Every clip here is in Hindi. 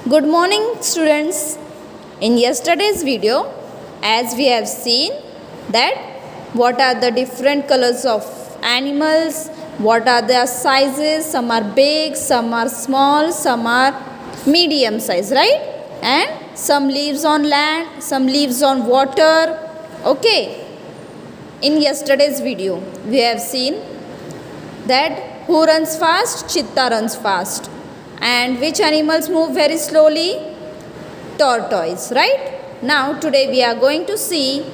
Good morning, students. In yesterday's video, as we have seen that what are the different colors of animals, what are their sizes, some are big, some are small, some are medium size, right? And some lives on land, some lives on water. Okay. In yesterday's video, we have seen that who runs fast? Cheetah runs fast. And which animals move very slowly? Tortoise, right? Now today we are going to see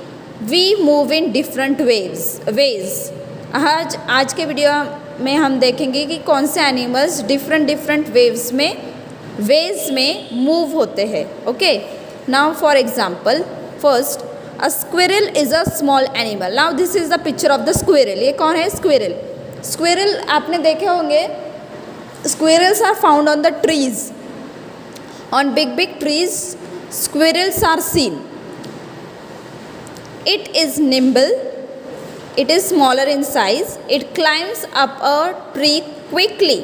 we move in different ways. आज के वीडियो में हम देखेंगे कि कौन से एनिमल्स डिफरेंट वेज में मूव होते हैं. Okay, now for example first a squirrel is a small animal. Now this is the picture of the squirrel. ये कौन है? स्क्विरल आपने देखे होंगे. Squirrels are found on the trees. On big trees, squirrels are seen. It is nimble. It is smaller in size. It climbs up a tree quickly.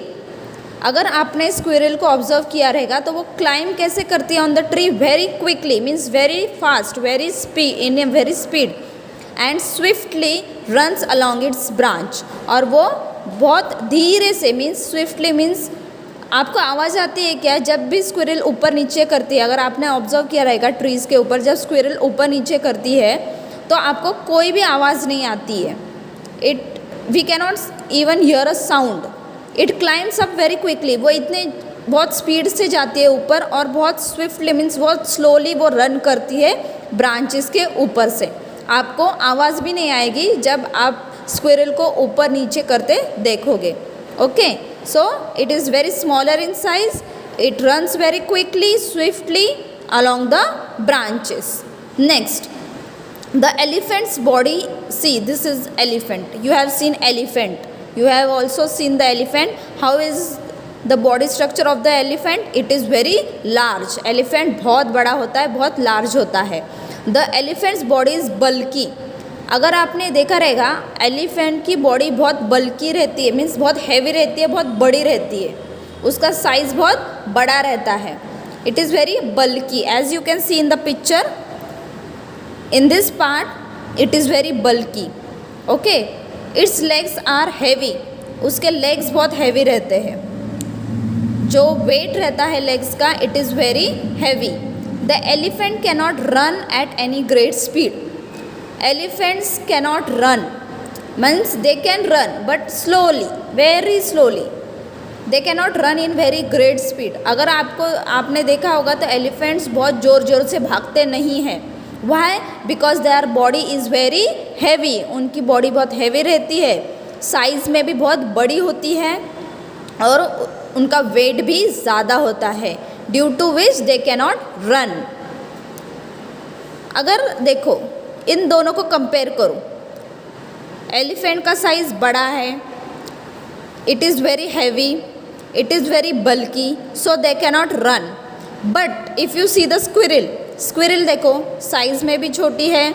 अगर आपने स्क्विरल को ऑब्जर्व किया रहेगा तो वो क्लाइंब कैसे करती है on the tree? Very quickly, means very fast, in a very speed, and swiftly runs along its branch. और वो बहुत धीरे से, मीन्स स्विफ्टली मीन्स आपको आवाज़ आती है क्या जब भी स्क्विरल ऊपर नीचे करती है? अगर आपने ऑब्जर्व किया रहेगा ट्रीज़ के ऊपर, जब स्क्विरल ऊपर नीचे करती है तो आपको कोई भी आवाज़ नहीं आती है. We cannot even hear a sound. It climbs up very quickly. वो इतने बहुत स्पीड से जाती है ऊपर और बहुत स्विफ्टली मीन्स बहुत स्लोली वो रन करती है ब्रांचेस के ऊपर से. आपको आवाज़ भी नहीं आएगी जब आप स्क्विरल को ऊपर नीचे करते देखोगे. Okay, so it is very smaller in size. It runs very quickly, swiftly along the branches. Next, the elephant's body. See, this is elephant. You have seen elephant. You have also seen the elephant. How is the body structure of the elephant? It is very large. Elephant बहुत बड़ा होता है, बहुत large होता है. The elephant's body is bulky. अगर आपने देखा रहेगा एलिफेंट की बॉडी बहुत बल्की रहती है, मीन्स बहुत हैवी रहती है, बहुत बड़ी रहती है. उसका साइज़ बहुत बड़ा रहता है. It is very bulky. As you can see in the picture, in this part it is very bulky. Okay, it's legs are heavy. उसके लेग्स बहुत हैवी रहते हैं. जो वेट रहता है लेग्स का, it is very heavy. The elephant cannot run at any great speed. Elephants cannot run, means they can run but slowly, very slowly. They cannot run in very great speed. अगर आपने देखा होगा तो एलिफेंट्स बहुत ज़ोर से भागते नहीं हैं. Why? Because their body is very heavy. उनकी बॉडी बहुत हैवी रहती है, साइज़ में भी बहुत बड़ी होती है और उनका वेट भी ज़्यादा होता है, due to which they cannot run. अगर देखो इन दोनों को कंपेयर करो, एलिफेंट का साइज़ बड़ा है, it is very heavy, it is very bulky, so they cannot run. But if you see the squirrel देखो साइज़ में भी छोटी है,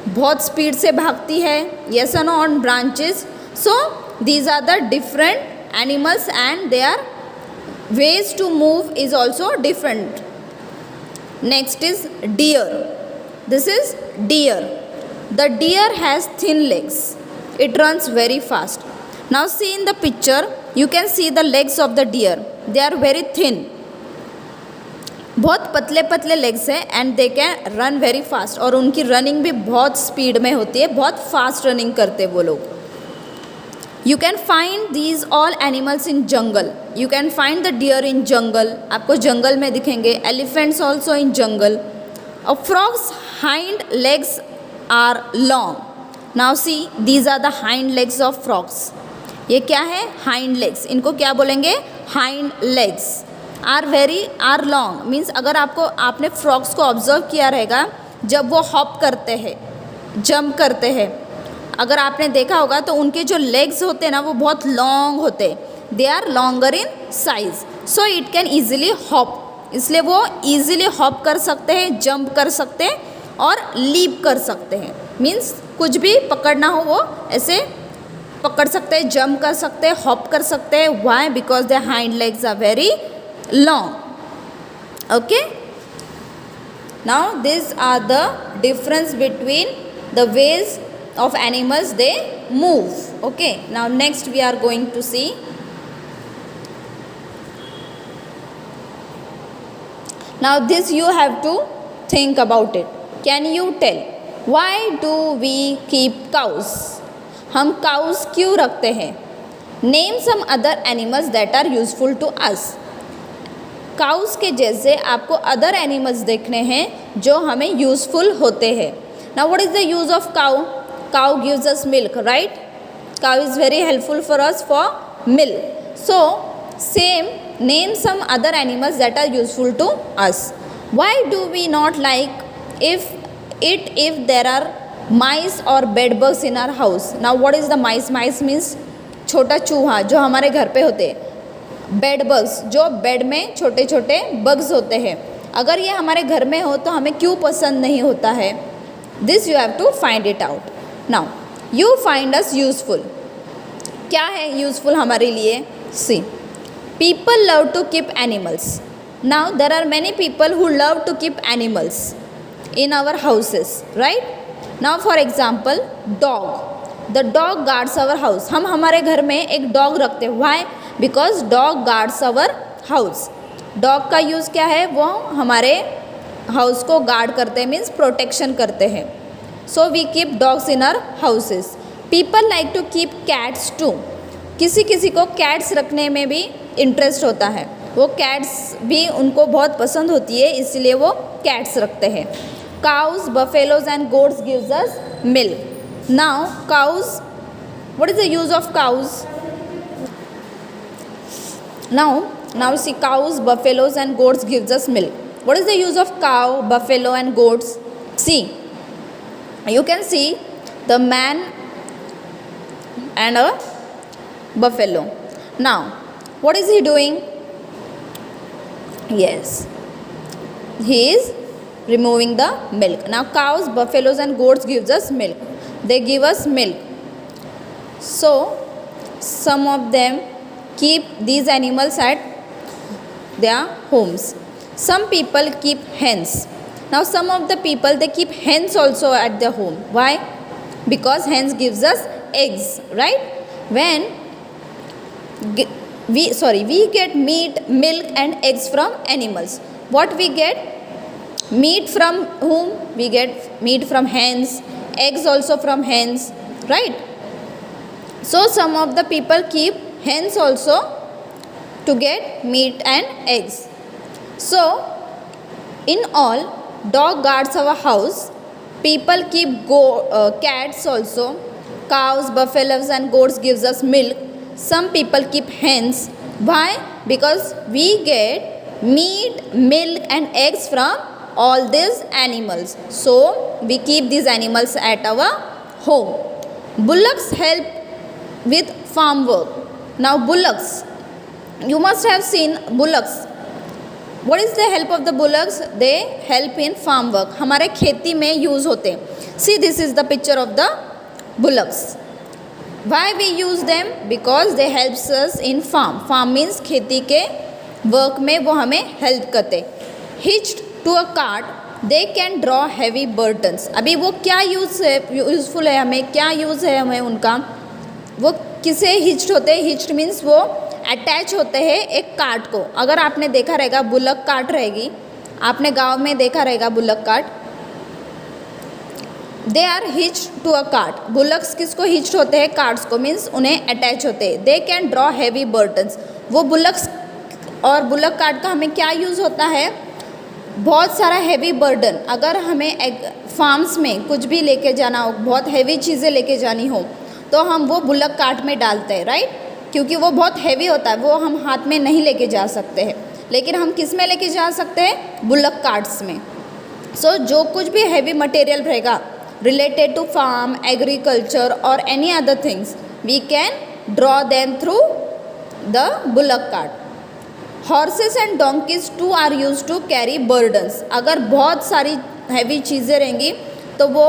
बहुत स्पीड से भागती है, यस और no, on branches. So these are the different animals and they are ways to move is also different. Next is deer. This is deer. The deer has thin legs. It runs very fast. Now see in the picture, you can see the legs of the deer. They are very thin. बहुत पतले लेग्स हैं and they can run very fast. और उनकी रनिंग भी बहुत स्पीड में होती है, बहुत फास्ट रनिंग करते हैं वो लोग. You can find these all animals in jungle. You can find the deer in jungle. आपको जंगल में दिखेंगे. Elephants also in jungle. A frog's hind legs are long. Now see, these are the hind legs of frogs. ये क्या है? hind legs. इनको क्या बोलेंगे? hind legs are long. Means अगर आपने frogs को ऑब्जर्व किया रहेगा जब वो हॉप करते हैं, जंप करते हैं, अगर आपने देखा होगा तो उनके जो लेग्स होते हैं ना वो बहुत लॉन्ग होते हैं. They are longer in size, so it can easily hop. इसलिए वो ईजिली हॉप कर सकते हैं, जंप कर सकते हैं और लीप कर सकते हैं. मीन्स कुछ भी पकड़ना हो वो ऐसे पकड़ सकते हैं, जंप कर सकते हैं, हॉप कर सकते हैं. Why? Because the hind legs are very long. Okay, now these are the difference between the ways of animals they move. Okay, now next we are going to see now this you have to think about it. Can you tell why do we keep cows? हम cows क्यों रखते हैं? Name some other animals that are useful to us. Cows के जैसे आपको अदर एनिमल्स देखने हैं जो हमें यूज़फुल होते हैं. Now what is the use of cow? Cow gives us milk, right? Cow is very helpful for us for milk. So same, name some other animals that are useful to us. Why do we not like if there are mice or bed bugs in our house? Now what is the mice? Mice means छोटा चूहा जो हमारे घर पे होते हैं. बेड बग्स जो बेड में छोटे छोटे बग्स होते हैं, अगर ये हमारे घर में हो तो हमें क्यों पसंद नहीं होता है? This you have to find it out. Now you find us useful. क्या है यूज़फुल हमारे लिए? See, people love to keep animals. Now there are many people who love to keep animals in our houses, right? Now for example, dog. The dog guards our house. हम हमारे घर में एक dog रखते हैं. Why? Because dog guards our house. Dog का यूज़ क्या है? वो हमारे house को guard करते हैं, means protection करते हैं. So we keep dogs in our houses. People like to keep cats too. किसी किसी को cats रखने में भी interest होता है. वो cats भी उनको बहुत पसंद होती है, इसलिए वो cats रखते हैं. Cows, buffaloes and goats gives us milk. Now cows, what is the use of cows? Now see, cows, buffaloes and goats gives us milk. What is the use of cow, buffalo and goats? See, you can see the man and a buffalo. Now what is he doing? Yes, he is removing the milk. Now cows, buffaloes and goats gives us milk. They give us milk. So some of them keep these animals at their homes. Some people keep hens. Now some of the people, they keep hens also at their home. Why? Because hens gives us eggs, right? When we get meat, milk and eggs from animals. What we get? Meat from whom? We get meat from hens, eggs also from hens, right? So some of the people keep hens also to get meat and eggs. So in all, dog guards our house. People keep cats also. Cows, buffaloes and goats gives us milk. Some people keep hens. Why? Because we get meat, milk and eggs from all these animals. So we keep these animals at our home. Bullocks help with farm work. Now bullocks, you must have seen bullocks. What is the help of the bullocks? They help in farm work. हमारे खेती में यूज़ होते हैं. See, this is the picture of the bullocks. Why we use them? Because they helps us in farm. Farm means खेती के work में वो हमें help करते. Hitched to a cart, they can draw heavy burdens. अभी वो क्या यूज़फुल है हमें, क्या यूज़ है हमें उनका? वो किसे हिच्ड होते हैं? हिच्ड मीन्स वो अटैच होते हैं एक कार्ट को. अगर आपने देखा रहेगा बुलक कार्ट रहेगी, आपने गांव में देखा रहेगा bullock cart. They are hitched to a cart. Bullocks किसको हिच्ड होते हैं? कार्ट्स को, मीन्स उन्हें अटैच होते हैं. They can draw heavy burdens. वो बुलक्स और बुलक कार्ट का हमें क्या यूज़ होता है? बहुत सारा हैवी बर्डन. अगर हमें फार्म्स में कुछ भी लेके जाना हो, बहुत हैवी चीज़ें लेके जानी हो, तो हम वो बुलक कार्ट में डालते हैं, राइट? क्योंकि वो बहुत हैवी होता है, वो हम हाथ में नहीं लेके जा सकते हैं. लेकिन हम किस में लेके जा सकते हैं? बुलक कार्ट्स में. सो जो कुछ भी हैवी मटेरियल रहेगा related to farm, agriculture or any other things, we can draw them through the bullock cart. Horses and donkeys too are used to carry burdens. अगर बहुत सारी हैवी चीज़ें रहेंगी तो वो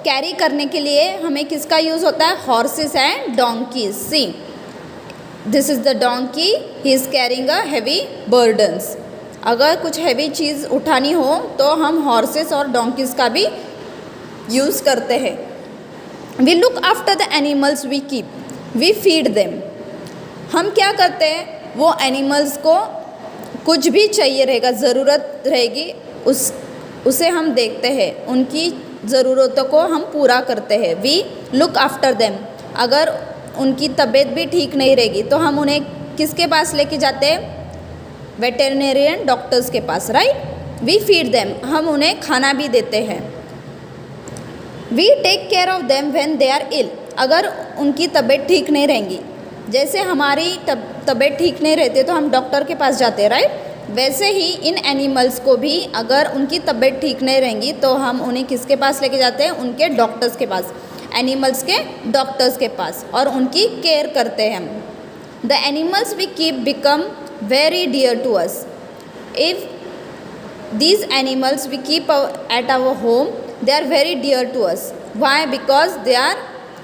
कैरी करने के लिए हमें किसका यूज़ होता है? Horses and donkeys. See, this is the donkey. He is carrying a heavy burdens. अगर कुछ हैवी चीज़ उठानी हो तो हम हॉर्सेस और डोंकीज का भी यूज़ करते हैं। We look after the animals we keep, we feed them. हम क्या करते हैं, वो एनिमल्स को कुछ भी चाहिए रहेगा, ज़रूरत रहेगी, उसे हम देखते हैं, उनकी ज़रूरतों को हम पूरा करते हैं। We look after them. अगर उनकी तबीयत भी ठीक नहीं रहेगी तो हम उन्हें किसके पास लेके जाते हैं, वेटरनेरियन डॉक्टर्स के पास, राइट। वी फीड देम, हम उन्हें खाना भी देते हैं। We take care of them when they are ill. अगर उनकी तबीयत ठीक नहीं रहेंगी, जैसे हमारी तबीयत ठीक नहीं रहती तो हम डॉक्टर के पास जाते हैं, राइट। वैसे ही इन एनिमल्स को भी अगर उनकी तबीयत ठीक नहीं रहेंगी तो हम उन्हें किसके पास लेके जाते हैं, उनके डॉक्टर्स के पास, एनिमल्स के डॉक्टर्स के पास, और उनकी केयर करते हैं हम। The animals we keep become very dear to us. If these animals we keep at our home, they are very dear to us. Why? Because they are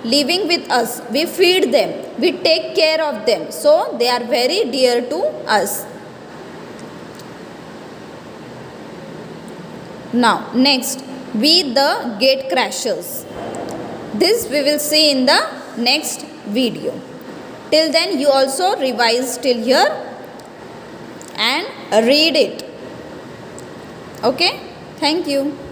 living with us, we feed them, we take care of them, so they are very dear to us. Now next, we the gate crashers. This we will see in the next video. Till then you also revise till here and read it. Okay, thank you.